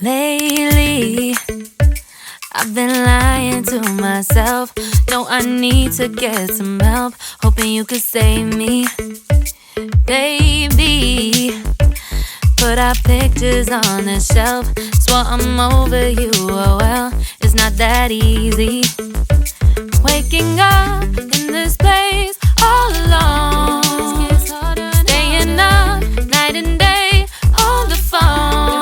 Lately, I've been lying to myself. No, I need to get some help. Hoping you could save me, baby. Put our pictures on the shelf. Swore I'm over you, oh well, it's not that easy. Waking up in this place all alone, staying up night and day on the phone.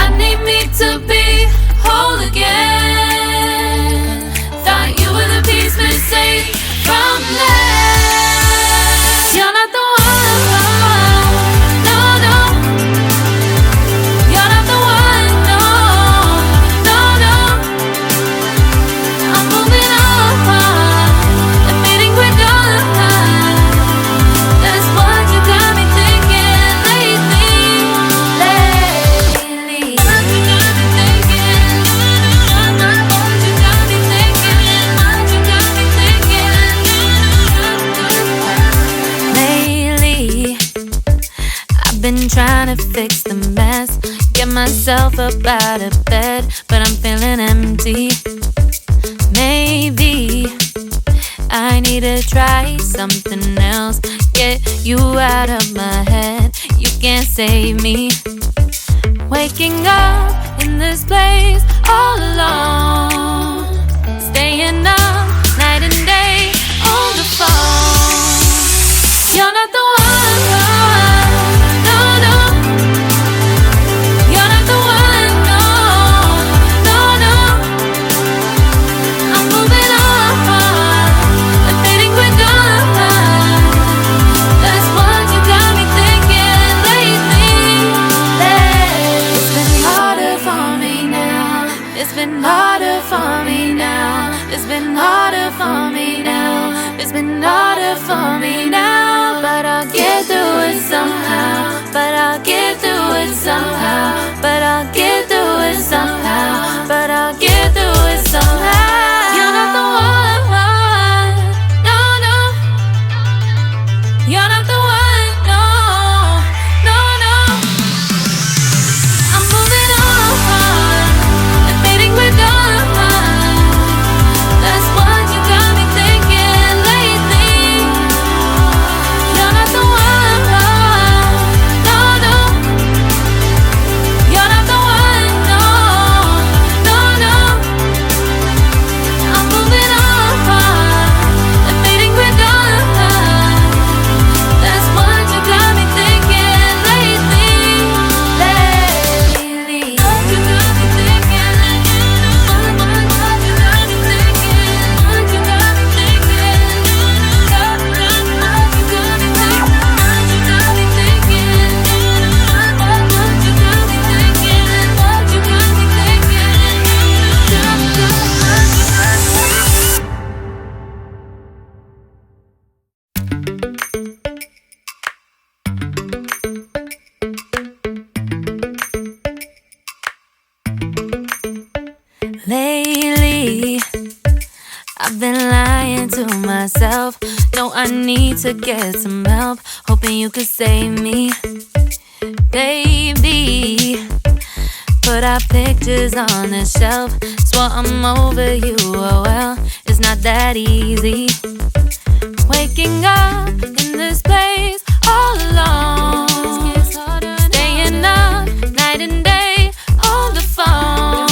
I need me to be whole again. Thought you were the piece missing from left. You're not the one, no, no. You're not the one, no, no, no. I'm moving on and meeting we're done. That's what you got me thinking lately. What you got me thinking. What you got me thinking. What you got me thinking. Lately, I've been trying to fix the mess, get myself up out of bed, but I'm feeling empty. Maybe I need to try something else. Get you out of my head, you can't save me. Waking up in this place all alone, staying up night and day on the phone. You're not the one, no, no. You're not the one, no, no, no. I'm moving on and feeling we're done. That's what you got me thinking lately. It's been harder for me now. It's been harder for me now. It's been harder for me now. It's been harder for me now. But I'll get through it somehow. But I'll get through it somehow. But I'll get through it somehow. But I'll get through it somehow. You're not the one, no, no. You're not the one, no, no, no. I'm moving on and meeting we're done. That's what you got me thinking lately. You're not the one, no, no. You're not the one, no, no, no. I'm moving on and meeting we're done. That's what you got me thinking lately. What you got me thinking. What you got me thinking. What you got me thinking. What you got me thinking. What you got me thinking. What you got me thinking. What you got me thinking. Lately, I've been lying to myself. No, I need to get some help. Hoping you could save me, baby. Put our pictures on the shelf. Swore I'm over you, oh well, it's not that easy. Waking up in this place all alone, staying up night and day on the phone.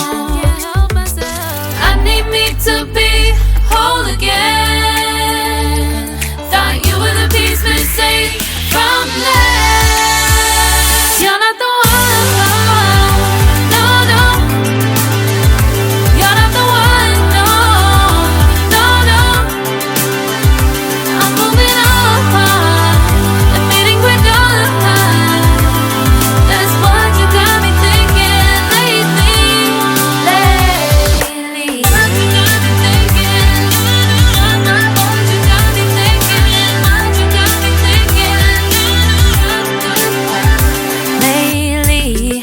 I need me to be whole again. Thought you were the piece missing from left. You're not the one, no, no. You're not the one, no, no, no. I'm moving on and meeting we're done. That's what you got me thinking lately. What you got me thinking. What you got me thinking. What you got me thinking. Lately,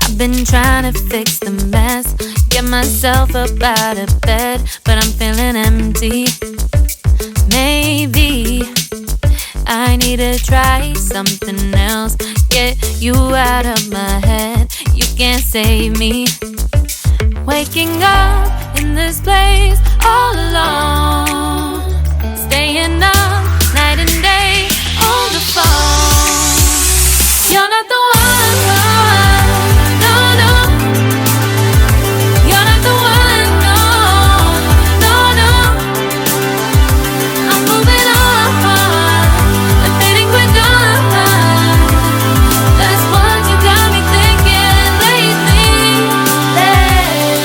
I've been trying to fix the mess, get myself up out of bed, but I'm I'm feeling empty. Maybe I need to try something else. Get you out of my head, you can't save me. Waking up in this place all alone, staying up night and day on the phone. You're not the one, no, no. You're not the one, no, no, no. I'm moving on, I'm fading quick on. That's what you got me thinking lately.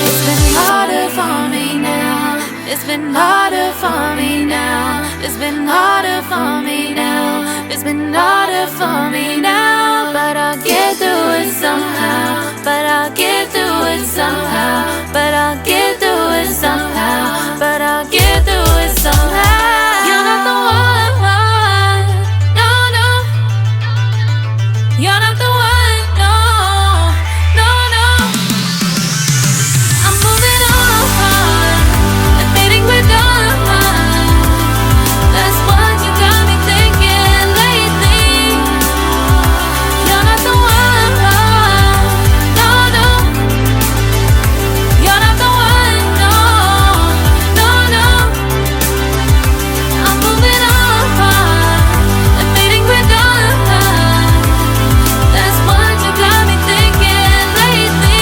It's been harder for me now. It's been harder for me now. It's been harder for me now. It's been harder for me now. But I'll get through it somehow. But I'll get through it somehow. But I'll get through it somehow. But I'll get through it somehow. You're not the one, no, no. You're not the one, no, no, no. I'm moving on, I'm fading with on. That's what you got me thinking lately. You're not the one, no, no. You're not the one, no, no, no. I'm moving on, I'm fading with on. That's what you got me thinking lately.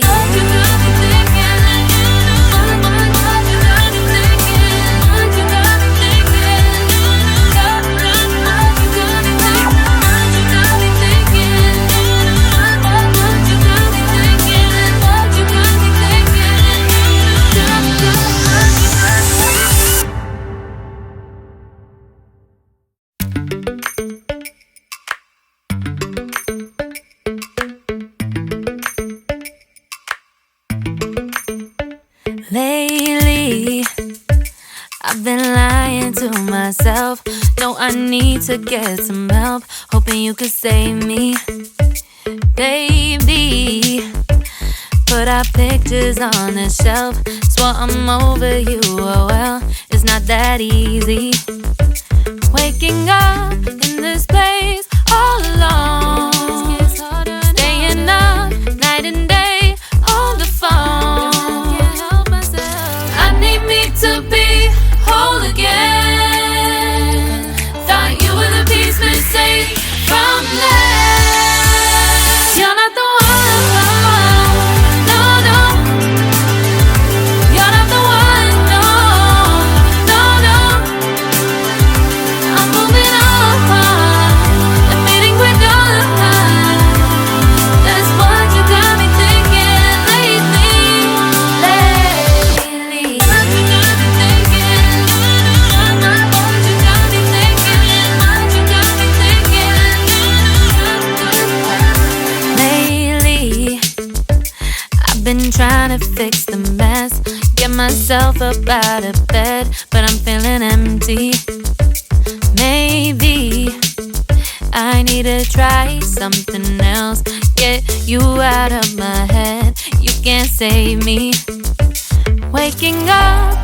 What you got me thinking? What you got me thinking? What you got me thinking? What you got me thinking? What you got me thinking? What you got me thinking? What you got me Lately, I've been lying to myself. No, I need to get some help. Hoping you could save me, baby. Put our pictures on the shelf. Swore I'm over you, oh well, it's not that easy. Waking up in this place all alone, staying up night and day on the phone. I need me to be whole again. Thought you were the piece missing from left. You're not the one, no, no. You're not the one, no, no, no. I'm moving on, I'm fading quick on. That's what you got me thinking lately. What you got me thinking? What you got me thinking? What you got me thinking? Lately, I've been trying to fix the mess, get myself up out of bed, but I'm feeling empty. Maybe I need to try something else. Get you out of my head, you can't save me. Waking up